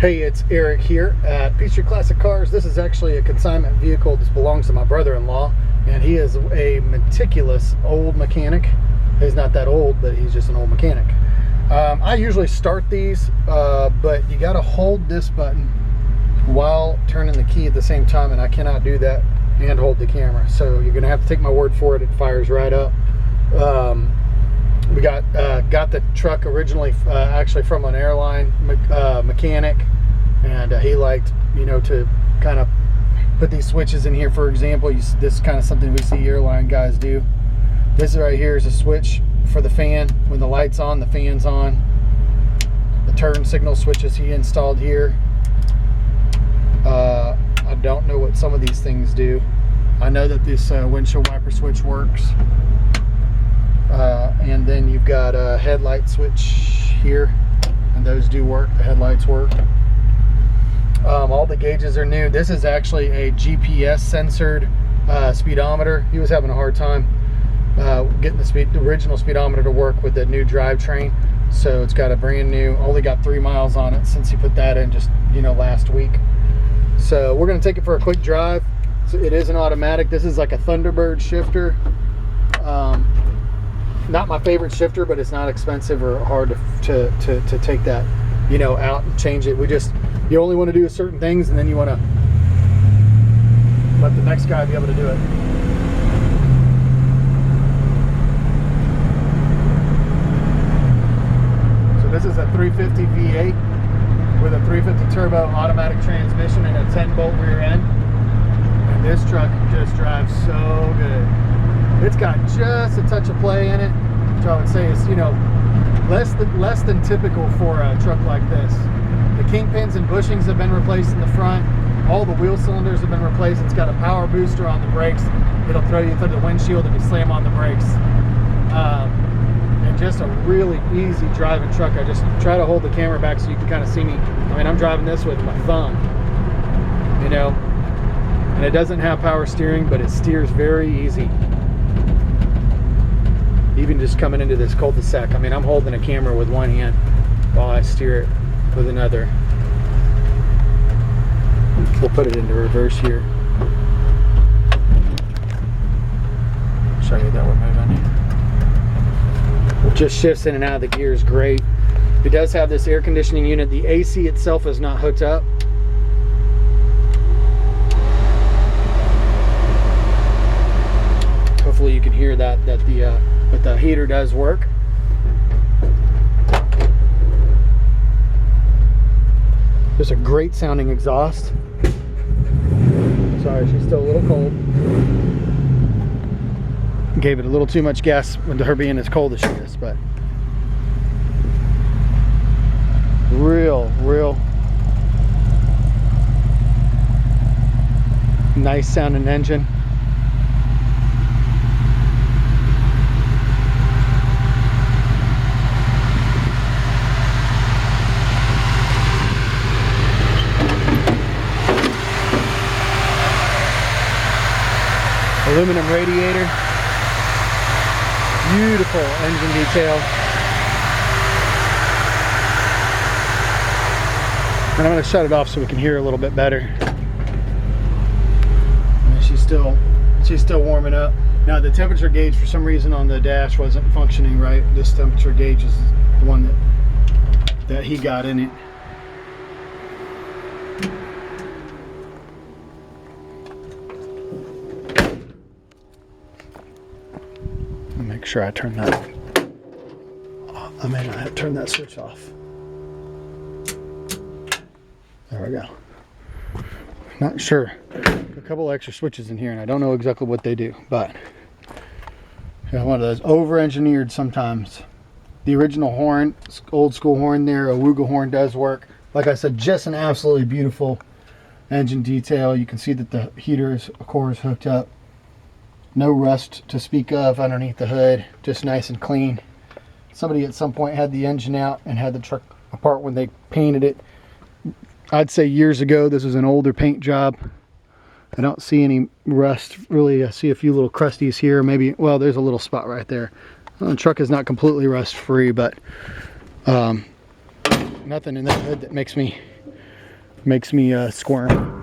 Hey, it's Eric here at Peachtree Classic Cars. This is actually a consignment vehicle. This belongs to my brother-in-law, and he is a meticulous old mechanic. He's not that old, but he's just an old mechanic. I usually start these, but you got to hold this button while turning the key at the same time, and I cannot do that and hold the camera. So you're going to have to take my word for it. It fires right up. We got the truck originally actually from an airline mechanic, and he liked, you know, to kind of put these switches in here. For example, this is kind of something we see airline guys do. This right here is a switch for the fan. When the light's on, the fan's on. The turn signal switches he installed here. I don't know what some of these things do. I know that this windshield wiper switch works. And then you've got a headlight switch here, and those do work. The headlights work. All the gauges are new. This is actually a GPS censored speedometer. He was having a hard time getting the original speedometer to work with the new drivetrain, so it's got a brand new, only got 3 miles on it since he put that in just, you know, last week. So we're going to take it for a quick drive. So it is an automatic. This is like a Thunderbird shifter. Not my favorite shifter, but it's not expensive or hard to take that, you know, out and change it. You only want to do certain things, and then you want to let the next guy be able to do it. So this is a 350 V8 with a 350 turbo automatic transmission and a 10-bolt rear end. And this truck just drives so good. It's got just a touch of play in it, which I would say is, you know, less than typical for a truck like this. The kingpins and bushings have been replaced in the front. All the wheel cylinders have been replaced. It's got a power booster on the brakes. It'll throw you through the windshield if you slam on the brakes. And just a really easy driving truck. I just try to hold the camera back so you can kind of see me. I mean, I'm driving this with my thumb, you know, and it doesn't have power steering, but it steers very easy. Even just coming into this cul-de-sac, I mean, I'm holding a camera with one hand while I steer it with another. We'll put it into reverse here. Show you that we're moving. It just shifts in and out of the gears great. It does have this air conditioning unit. The AC itself is not hooked up. Hopefully you can hear that but the heater does work. There's a great sounding exhaust. Sorry, she's still a little cold. Gave it a little too much gas with her being as cold as she is, but real nice sounding engine. Aluminum radiator, beautiful engine detail. And I'm going to shut it off so we can hear a little bit better. And she's still warming up. Now the temperature gauge for some reason on the dash wasn't functioning right. This temperature gauge is the one that he got in it. Make sure I turn that. I may not have turned that switch off. There we go. Not sure. A couple extra switches in here, and I don't know exactly what they do, but you know, one of those over-engineered sometimes. The original horn, old school horn there, a Awuga horn does work. Like I said, just an absolutely beautiful engine detail. You can see that the heater is, of course, hooked up. No rust to speak of underneath the hood, just nice and clean. Somebody at some point had the engine out and had the truck apart when they painted it. I'd say years ago. This was an older paint job. I don't see any rust really. I see a few little crusties here, maybe. Well, there's a little spot right there. Well, the truck is not completely rust free, but nothing in the hood that makes me makes me squirm.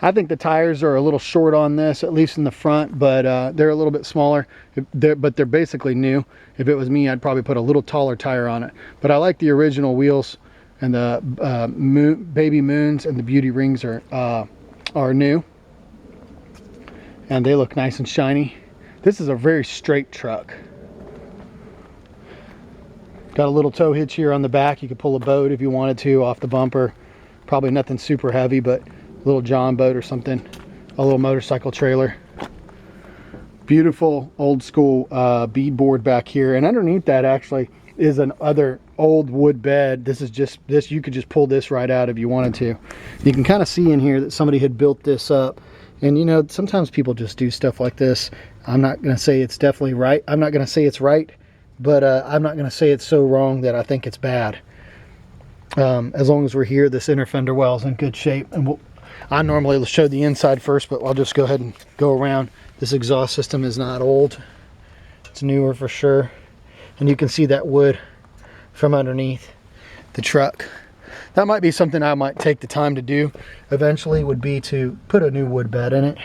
I think the tires are a little short on this, at least in the front, but they're a little bit smaller, but they're basically new. If it was me, I'd probably put a little taller tire on it. But I like the original wheels, and the Baby Moons and the Beauty Rings are new. And they look nice and shiny. This is a very straight truck. Got a little tow hitch here on the back. You could pull a boat if you wanted to off the bumper. Probably nothing super heavy, but little John boat or something, a little motorcycle trailer. Beautiful old school bead board back here, and underneath that actually is an other old wood bed. This is just this, you could just pull this right out if you wanted to. You can kind of see in here that somebody had built this up, and you know, sometimes people just do stuff like this. I'm not going to say it's definitely right. I'm not going to say it's right, but I'm not going to say it's so wrong that I think it's bad. As long as we're here, this inner fender well is in good shape, and I normally show the inside first, but I'll just go ahead and go around. This exhaust system is not old. It's newer for sure. And you can see that wood from underneath the truck. That might be something I might take the time to do eventually, would be to put a new wood bed in it.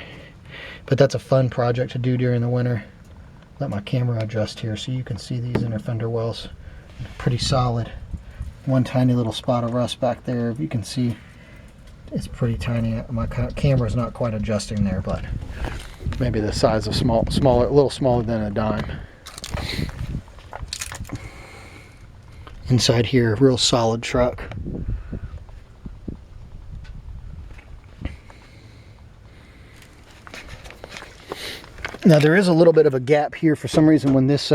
But that's a fun project to do during the winter. Let my camera adjust here so you can see these inner fender wells. Pretty solid. One tiny little spot of rust back there, if you can see. It's pretty tiny. My camera's not quite adjusting there, but maybe the size of smaller, a little smaller than a dime. Inside here, real solid truck. Now there is a little bit of a gap here for some reason. When this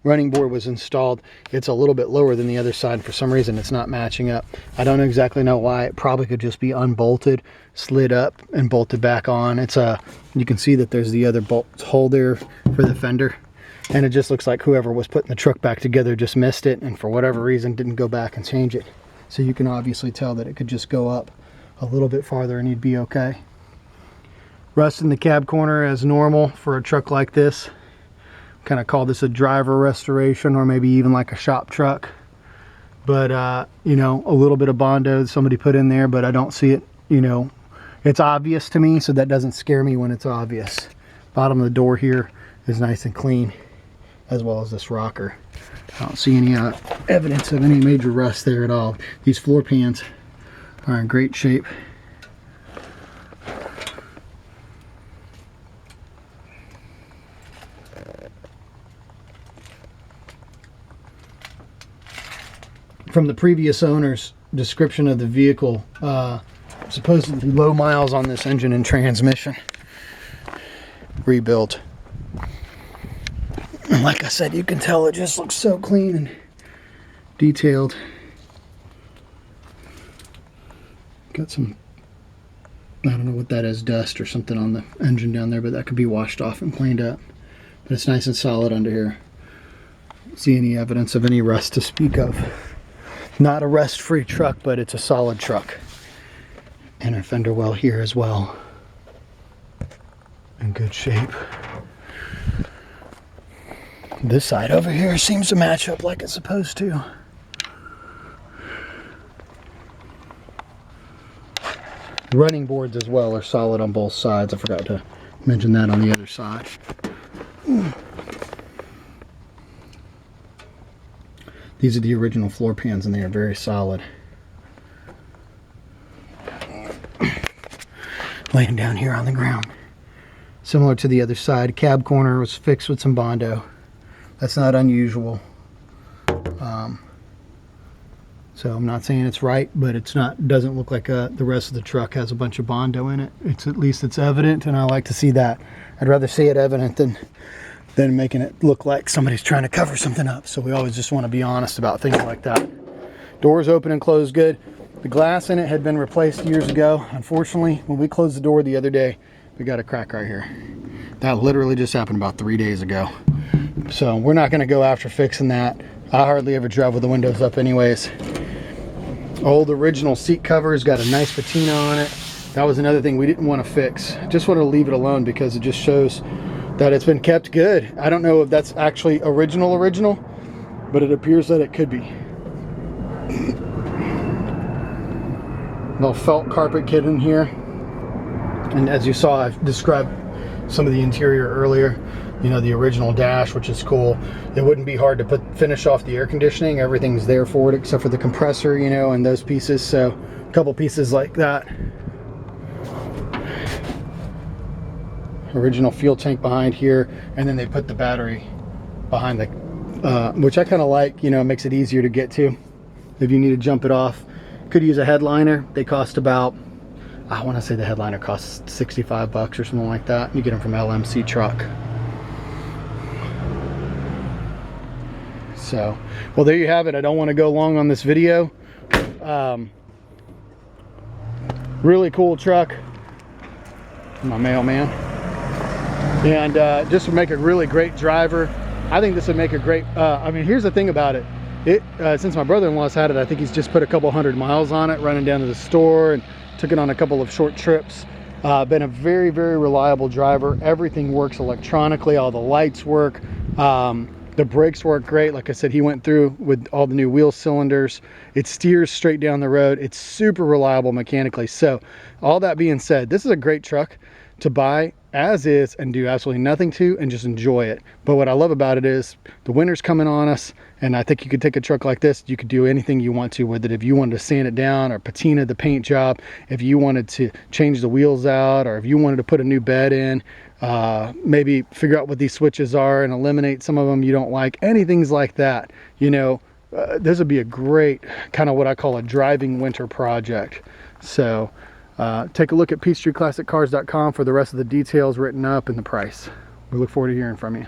running board was installed, it's a little bit lower than the other side. For some reason it's not matching up. I don't exactly know why. It probably could just be unbolted, slid up and bolted back on. It's you can see that there's the other bolt hole there for the fender, and it just looks like whoever was putting the truck back together just missed it, and for whatever reason didn't go back and change it. So you can obviously tell that it could just go up a little bit farther and you'd be okay. Rust in the cab corner as normal for a truck like this. Kind of call this a driver restoration, or maybe even like a shop truck. But you know, a little bit of Bondo somebody put in there, but I don't see it, you know, it's obvious to me, so that doesn't scare me when it's obvious. Bottom of the door here is nice and clean, as well as this rocker. I don't see any evidence of any major rust there at all. These floor pans are in great shape. From the previous owner's description of the vehicle, supposedly low miles on this engine and transmission. Rebuilt. And like I said, you can tell it just looks so clean and detailed. Got some, I don't know what that is, dust or something on the engine down there, but that could be washed off and cleaned up. But it's nice and solid under here. Don't see any evidence of any rust to speak of. Not a rust-free truck, but it's a solid truck. Inner fender well here as well. In good shape. This side over here seems to match up like it's supposed to. Running boards as well are solid on both sides. I forgot to mention that on the other side. These are the original floor pans and they are very solid. Laying down here on the ground. Similar to the other side, cab corner was fixed with some Bondo. That's not unusual. So I'm not saying it's right, but it's not, doesn't look like the rest of the truck has a bunch of Bondo in it. It's at least it's evident, and I like to see that. I'd rather see it evident than making it look like somebody's trying to cover something up. So we always just want to be honest about things like that. Doors open and close good. The glass in it had been replaced years ago. Unfortunately, when we closed the door the other day, we got a crack right here. That literally just happened about 3 days ago. So we're not going to go after fixing that. I hardly ever drive with the windows up anyways. Old original seat covers got a nice patina on it. That was another thing we didn't want to fix. Just wanted to leave it alone because it just shows that it's been kept good. I don't know if that's actually original, but it appears that it could be. Little felt carpet kit in here, and as you saw, I've described some of the interior earlier. You know, the original dash, which is cool. It wouldn't be hard to finish off the air conditioning. Everything's there for it except for the compressor, you know, and those pieces. So a couple pieces like that. Original fuel tank behind here, and then they put the battery behind the which I kind of like. You know, it makes it easier to get to if you need to jump it off. Could use a headliner. They cost about, I want to say the headliner costs $65 or something like that. You get them from LMC Truck. So, well, there you have it. I don't want to go long on this video. Really cool truck. My mailman. And just would make a really great driver. I think this would make a great, I mean, here's the thing about it. Since my brother-in-law's had it, I think he's just put a couple 100 miles on it, running down to the store and took it on a couple of short trips. Been a very, very reliable driver. Everything works electronically. All the lights work. The brakes work great. Like I said, he went through with all the new wheel cylinders. It steers straight down the road. It's super reliable mechanically. So all that being said, this is a great truck to buy as is and do absolutely nothing to and just enjoy it. But what I love about it is the winter's coming on us, and I think you could take a truck like this, you could do anything you want to with it. If you wanted to sand it down or patina the paint job, if you wanted to change the wheels out, or if you wanted to put a new bed in, maybe figure out what these switches are and eliminate some of them you don't like, anything like that, you know, this would be a great kind of what I call a driving winter project. So take a look at PeachtreeClassicCars.com for the rest of the details written up and the price. We look forward to hearing from you.